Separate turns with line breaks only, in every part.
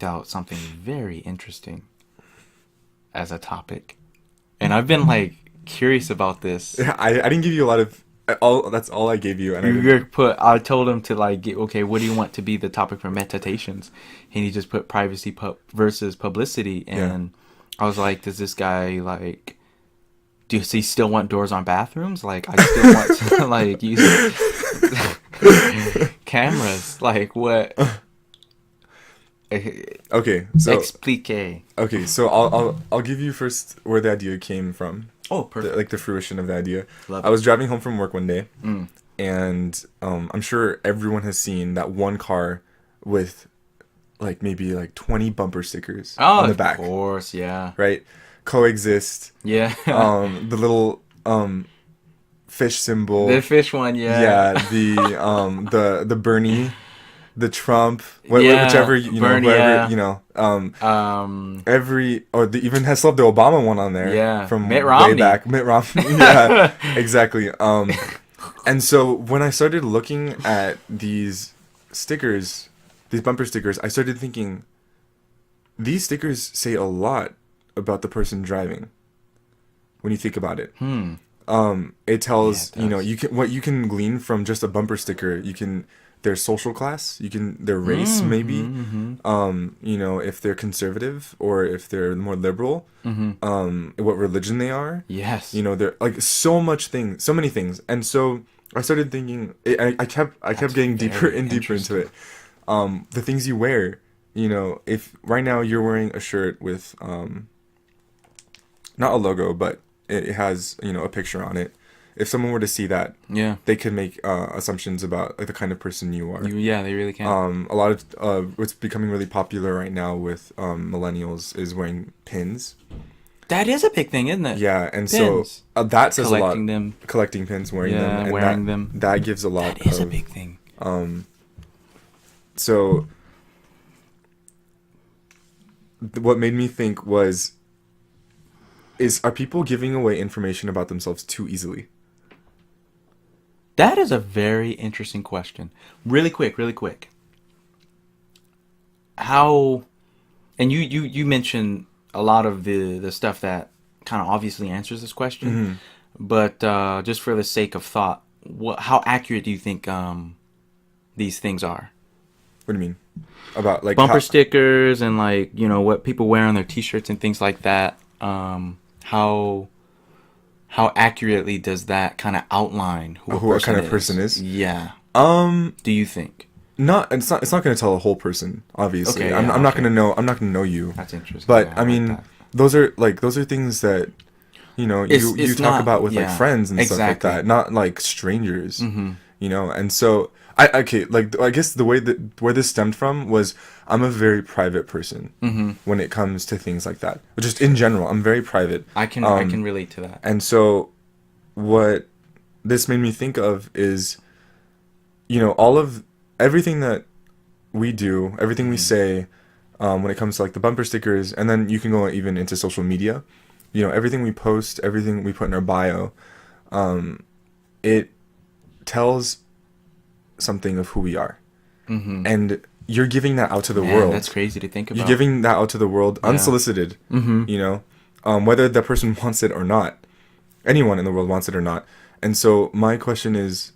out something very interesting as a topic. And I've been like curious about this.
I didn't give you a lot of all. That's all I gave you, and I didn't.
I told him to like get, okay, what do you want to be the topic for meditations? And he just put privacy versus publicity. And I was like, does this guy like, does he still want doors on bathrooms? Like, I still want to like use cameras. Like, what?
Okay, so
Explique.
okay, so I'll give you first where the idea came from.
Oh, perfect.
Like the fruition of the idea.
Love
I
it.
was driving home from work one day, and I'm sure everyone has seen that one car with like maybe like 20 bumper stickers
Oh,
on the back,
of course, yeah.
right? Coexist,
Yeah.
the little fish symbol,
The fish one, yeah.
yeah, the Bernie, the Trump,
Yeah,
whichever you know,
Bernie,
whoever
yeah.
you know,
Um,
even has still have the Obama one on there,
Yeah,
from
Mitt
way
Romney.
back, Mitt Romney, yeah, exactly. And so when I started looking at these stickers, these bumper stickers, I started thinking, these stickers say a lot about the person driving. When you think about it, it tells
Yeah, it does.
you can glean from just a bumper sticker. You can their social class, their race maybe, if they're conservative or if they're more liberal, what religion they are.
Yes.
They're like so many things, and so I started thinking. I kept getting deeper
very
and deeper into
interesting.
it. The things you wear. If right now you're wearing a shirt with not a logo, but it has a picture on it. If someone were to see that,
Yeah.
they could make assumptions about like the kind of person you are.
Yeah, they really can.
A lot of what's becoming really popular right now with millennials is wearing pins.
That is a big thing, isn't it?
Yeah, and
Pins.
so that says a lot.
Collecting them.
Collecting pins, wearing them,
Yeah,
and
wearing them.
that gives a lot
That is a
of.
big thing.
So what made me think are people giving away information about themselves too easily?
That is a very interesting question. Really quick, really quick. How, and you mentioned a lot of the stuff that kind of obviously answers this question, but just for the sake of thought, how accurate do you think these things are?
What do you mean? About like
Bumper stickers and like what people wear on their T-shirts and things like that. How accurately does that kind of outline
who a kind of person is?
Yeah.
Um,
Do you think?
it's not going to tell a whole person, obviously.
Okay,
I'm
yeah,
not
okay.
going to know. I'm not going to know you.
That's interesting.
But
Yeah,
I
like
mean,
that.
those are things that you
It's
talk
not-
about with like
yeah,
friends and stuff like
exactly.
that, not like strangers. And so I guess the way that where this stemmed from was I'm a very private person when it comes to things like that. Just in general, I'm very private.
I can relate to that.
And so what this made me think of is, all of everything that we do, everything we say, when it comes to like the bumper stickers, and then you can go even into social media, everything we post, everything we put in our bio, it tells something of who we are. And you're giving that out to the
Man,
world.
that's crazy to think about.
You're giving that out to the world unsolicited, whether that person wants it or not. Anyone in the world wants it or not. And so my question is,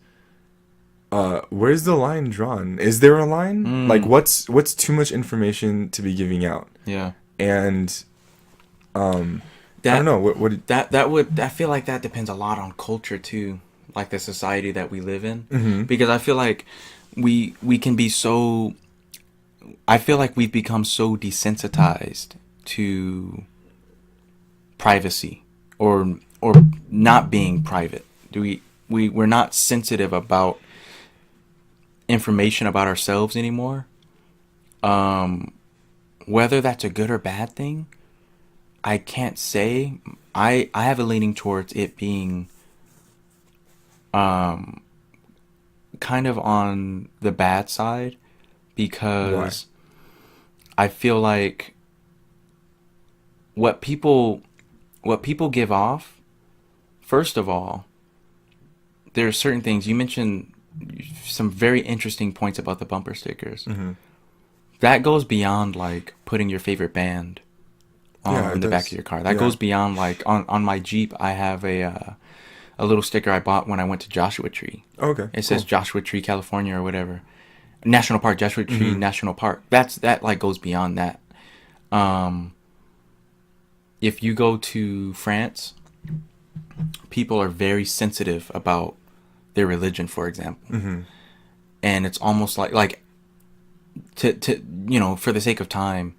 where's the line drawn? Is there a line? Like, what's too much information to be giving out?
Yeah.
And I don't know. What
I feel like that depends a lot on culture too, like the society that we live in. Because I feel like we can be so. I feel like we've become so desensitized to privacy or not being private. We're not sensitive about information about ourselves anymore. Whether that's a good or bad thing, I can't say. I have a leaning towards it being kind of on the bad side, because I feel like what people give off, first of all, there are certain things. You mentioned some very interesting points about the bumper stickers. that goes beyond like putting your favorite band on the back of your car. That goes beyond like on my Jeep. I have a little sticker I bought when I went to Joshua Tree.
Oh, okay.
It says Joshua Tree, California, or whatever. National Park, Joshua Tree National Park. That like goes beyond that. If you go to France, people are very sensitive about their religion, for example. And it's almost like to you know, for the sake of time,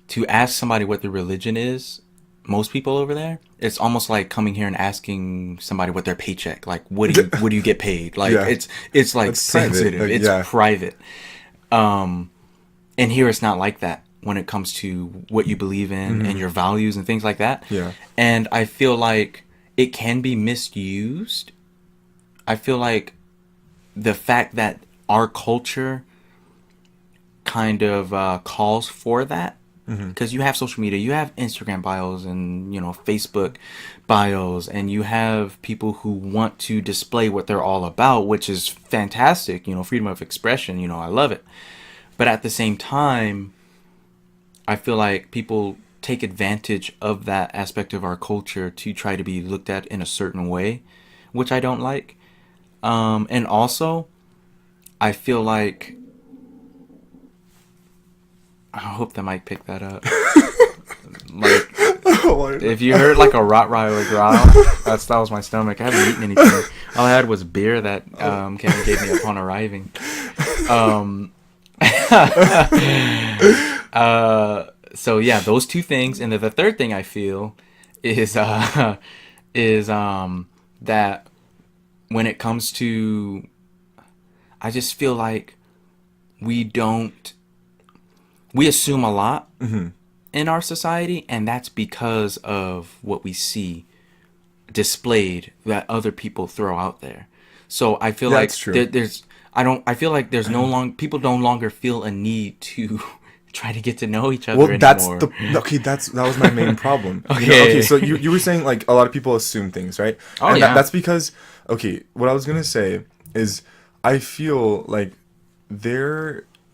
to ask somebody what their religion is, most people over there, it's almost like coming here and asking somebody what their paycheck, like what do you get paid? Like it's like it's sensitive. Private. It's private. And here it's not like that when it comes to what you believe in and your values and things like that.
Yeah.
And I feel like it can be misused. I feel like the fact that our culture kind of calls for that, because you have social media, you have Instagram bios and, you know, Facebook bios, and you have people who want to display what they're all about, which is fantastic, you know, freedom of expression, you know, I love it. But at the same time, I feel like people take advantage of that aspect of our culture to try to be looked at in a certain way, which I don't like. And also, I feel like, I hope the mic picked that up. Like, if you heard like a Rottweiler growl, that was my stomach. I haven't eaten anything. All I had was beer that Kevin gave me upon arriving. So yeah, those two things, and then the third thing I feel is that when it comes to, I just feel like we assume a lot in our society, and that's because of what we see displayed that other people throw out there. So I feel like I feel like there's people no longer feel a need to try to get to know each other anymore.
That was my main problem. Okay, so you were saying like a lot of people assume things, right?
Oh, and
that's because, what I was gonna say is I feel like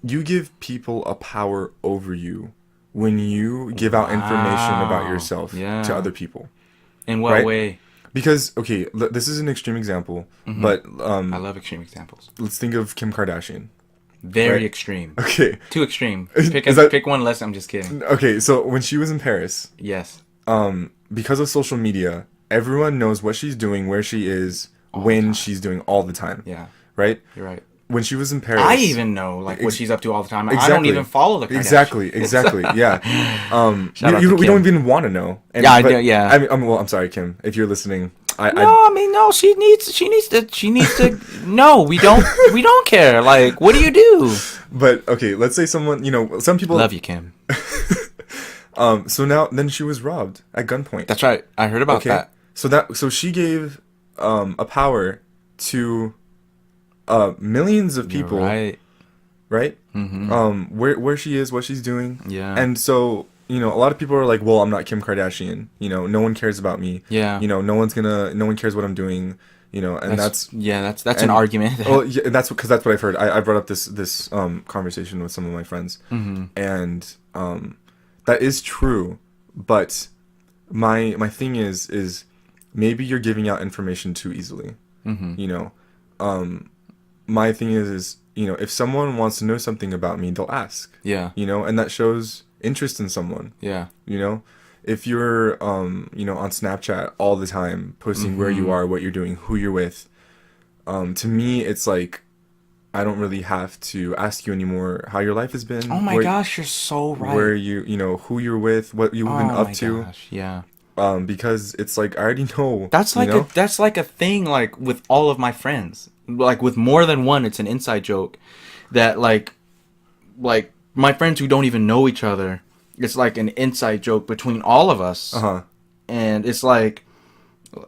you give people a power over you when you give out information about yourself to other people.
In what way?
Because, this is an extreme example, but
I love extreme examples.
Let's think of Kim Kardashian.
Very extreme.
Okay.
Too extreme. Pick one less. I'm just kidding.
Okay, so when she was in Paris,
yes,
because of social media, everyone knows what she's doing, where she is, when she's doing, all the time.
Yeah.
Right?
You're right.
When she was in Paris,
I even know what she's up to all the time. Exactly. I don't even follow the Kardashians.
Exactly. Yeah. We don't even want to know. And, I'm sorry, Kim, if you're listening.
No. She needs to. No, we don't care. Like, what do you do?
But let's say someone, some people
love you, Kim.
Then she was robbed at gunpoint.
That's right. I heard about that.
So she gave a power to millions of people.
You're
right? Mm-hmm. Where she is, what she's doing.
Yeah.
And so, a lot of people are like, well, I'm not Kim Kardashian. No one cares about me.
Yeah.
No one cares what I'm doing. And that's
an argument.
Well, yeah, that's what I've heard. I brought up this conversation with some of my friends, and that is true. But my thing is maybe you're giving out information too easily. My thing is if someone wants to know something about me, they'll ask.
Yeah.
And that shows interest in someone.
Yeah.
If you're on Snapchat all the time posting where you are, what you're doing, who you're with, to me it's like I don't really have to ask you anymore how your life has been.
Oh my gosh, you're so right.
Where who you're with, what you've been up to.
Gosh, yeah.
Because it's like I already know.
That's like a thing, like with all of my friends, like with more than one. It's an inside joke that like my friends who don't even know each other. It's like an inside joke between all of us. And it's like,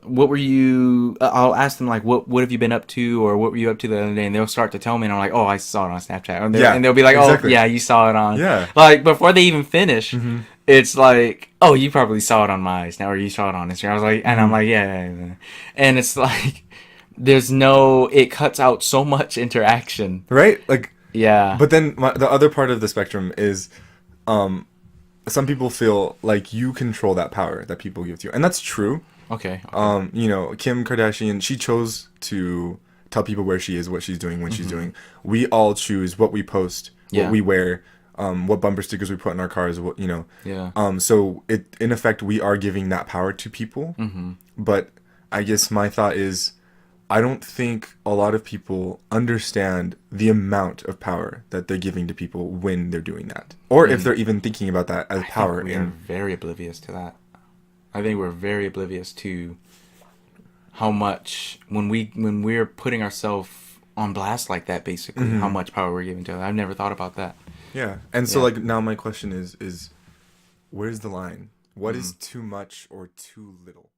what were you? I'll ask them like, what have you been up to, or what were you up to the other day? And they'll start to tell me, and I'm like, oh, I saw it on Snapchat. And they'll be like, exactly. Oh, yeah, you saw it on.
Yeah.
Like before they even finish. It's like, oh, you probably saw it on my Snap, or you saw it on Instagram. I was like, and I'm like, yeah. And it's like, it cuts out so much interaction.
Right? Like,
Yeah.
But then the other part of the spectrum is, um, some people feel like you control that power that people give to you, and that's true.
Okay. Okay.
You know, Kim Kardashian, she chose to tell people where she is, what she's doing, when she's
Mm-hmm.
doing. We all choose what we post, what
Yeah.
we wear, what bumper stickers we put in our cars, what, you know.
Yeah.
So it, in effect, we are giving that power to people.
Mm-hmm.
But I guess my thought is, I don't think a lot of people understand the amount of power that they're giving to people when they're doing that, or if
Mm.
they're even thinking about that as
I think
power.
we are
In
very oblivious to that. I think we're very oblivious to how much when we're putting ourselves on blast like that, basically, how much power we're giving to it. I've never thought about that.
yeah, and so
Yeah.
like now my question is where's the line? What is
Mm.
too much or too little?